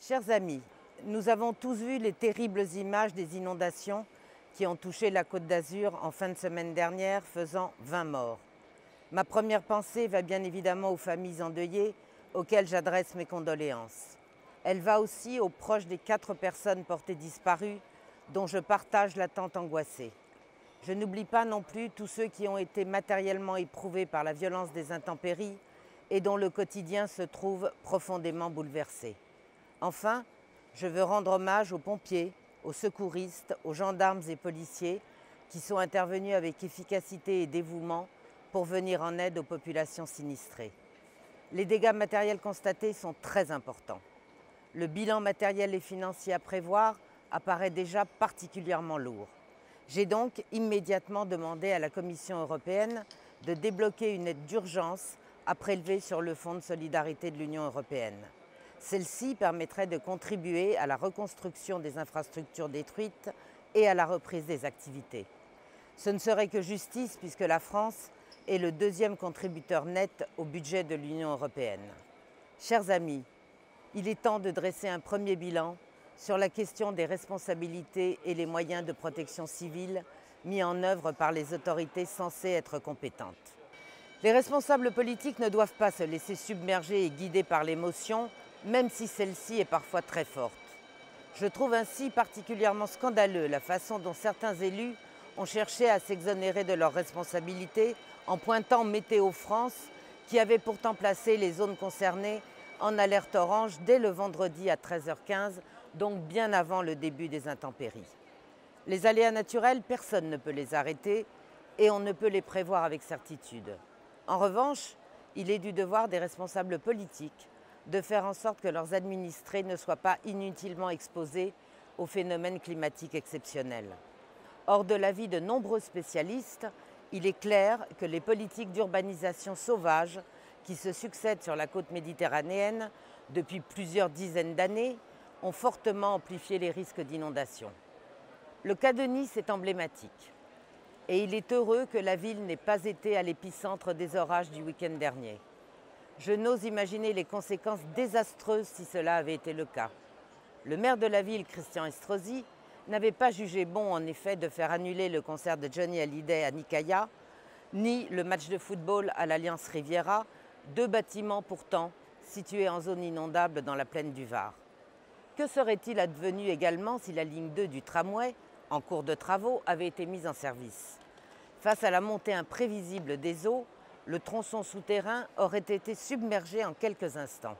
Chers amis, nous avons tous vu les terribles images des inondations qui ont touché la Côte d'Azur en fin de semaine dernière, faisant 20 morts. Ma première pensée va bien évidemment aux familles endeuillées, auxquelles j'adresse mes condoléances. Elle va aussi aux proches des 4 personnes portées disparues, dont je partage l'attente angoissée. Je n'oublie pas non plus tous ceux qui ont été matériellement éprouvés par la violence des intempéries et dont le quotidien se trouve profondément bouleversé. Enfin, je veux rendre hommage aux pompiers, aux secouristes, aux gendarmes et policiers qui sont intervenus avec efficacité et dévouement pour venir en aide aux populations sinistrées. Les dégâts matériels constatés sont très importants. Le bilan matériel et financier à prévoir apparaît déjà particulièrement lourd. J'ai donc immédiatement demandé à la Commission européenne de débloquer une aide d'urgence à prélever sur le Fonds de solidarité de l'Union européenne. Celle-ci permettrait de contribuer à la reconstruction des infrastructures détruites et à la reprise des activités. Ce ne serait que justice puisque la France est le 2e contributeur net au budget de l'Union européenne. Chers amis, il est temps de dresser un premier bilan sur la question des responsabilités et les moyens de protection civile mis en œuvre par les autorités censées être compétentes. Les responsables politiques ne doivent pas se laisser submerger et guider par l'émotion, même si celle-ci est parfois très forte. Je trouve ainsi particulièrement scandaleux la façon dont certains élus ont cherché à s'exonérer de leurs responsabilités en pointant Météo France, qui avait pourtant placé les zones concernées en alerte orange dès le vendredi à 13h15, donc bien avant le début des intempéries. Les aléas naturels, personne ne peut les arrêter et on ne peut les prévoir avec certitude. En revanche, il est du devoir des responsables politiques de faire en sorte que leurs administrés ne soient pas inutilement exposés aux phénomènes climatiques exceptionnels. Or, de l'avis de nombreux spécialistes, il est clair que les politiques d'urbanisation sauvage qui se succèdent sur la côte méditerranéenne depuis plusieurs dizaines d'années ont fortement amplifié les risques d'inondation. Le cas de Nice est emblématique et il est heureux que la ville n'ait pas été à l'épicentre des orages du week-end dernier. Je n'ose imaginer les conséquences désastreuses si cela avait été le cas. Le maire de la ville, Christian Estrosi, n'avait pas jugé bon en effet de faire annuler le concert de Johnny Hallyday à Nicaïa, ni le match de football à l'Alliance Riviera, 2 bâtiments pourtant situés en zone inondable dans la plaine du Var. Que serait-il advenu également si la ligne 2 du tramway, en cours de travaux, avait été mise en service? Face à la montée imprévisible des eaux, le tronçon souterrain aurait été submergé en quelques instants.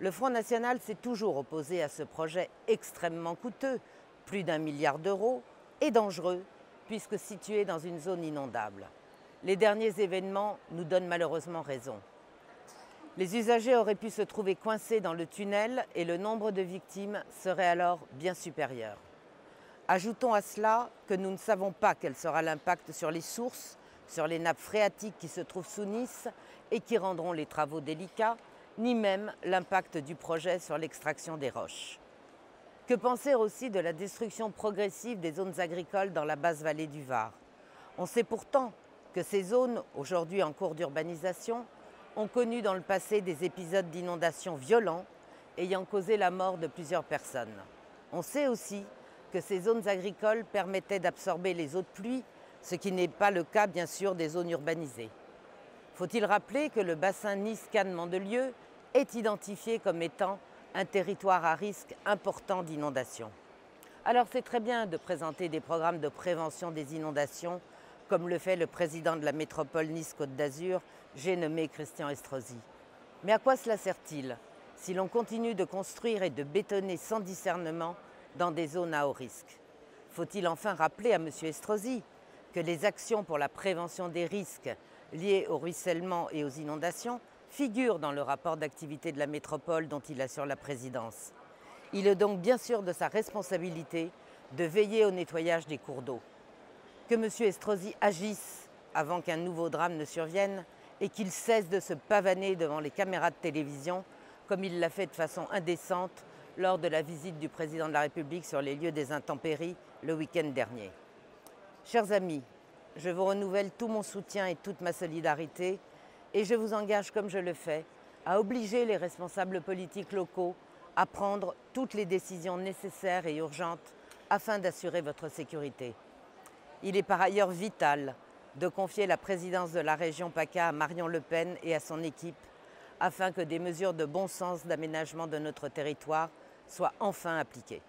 Le Front National s'est toujours opposé à ce projet extrêmement coûteux, plus d'1 milliard d'euros, et dangereux, puisque situé dans une zone inondable. Les derniers événements nous donnent malheureusement raison. Les usagers auraient pu se trouver coincés dans le tunnel et le nombre de victimes serait alors bien supérieur. Ajoutons à cela que nous ne savons pas quel sera l'impact sur les sources, sur les nappes phréatiques qui se trouvent sous Nice et qui rendront les travaux délicats, ni même l'impact du projet sur l'extraction des roches. Que penser aussi de la destruction progressive des zones agricoles dans la basse vallée du Var? On sait pourtant que ces zones, aujourd'hui en cours d'urbanisation, ont connu dans le passé des épisodes d'inondations violents ayant causé la mort de plusieurs personnes. On sait aussi que ces zones agricoles permettaient d'absorber les eaux de pluie, ce qui n'est pas le cas bien sûr des zones urbanisées. Faut-il rappeler que le bassin Nice-Cannes-Mandelieu est identifié comme étant un territoire à risque important d'inondation. Alors c'est très bien de présenter des programmes de prévention des inondations, comme le fait le président de la métropole Nice-Côte d'Azur, j'ai nommé Christian Estrosi. Mais à quoi cela sert-il si l'on continue de construire et de bétonner sans discernement dans des zones à haut risque? Faut-il enfin rappeler à M. Estrosi que les actions pour la prévention des risques liés au ruissellement et aux inondations figurent dans le rapport d'activité de la métropole dont il assure la présidence. Il est donc bien sûr de sa responsabilité de veiller au nettoyage des cours d'eau. Que M. Estrosi agisse avant qu'un nouveau drame ne survienne et qu'il cesse de se pavaner devant les caméras de télévision comme il l'a fait de façon indécente lors de la visite du président de la République sur les lieux des intempéries le week-end dernier. Chers amis, je vous renouvelle tout mon soutien et toute ma solidarité et je vous engage, comme je le fais, à obliger les responsables politiques locaux à prendre toutes les décisions nécessaires et urgentes afin d'assurer votre sécurité. Il est par ailleurs vital de confier la présidence de la région PACA à Marion Le Pen et à son équipe afin que des mesures de bon sens d'aménagement de notre territoire soient enfin appliquées.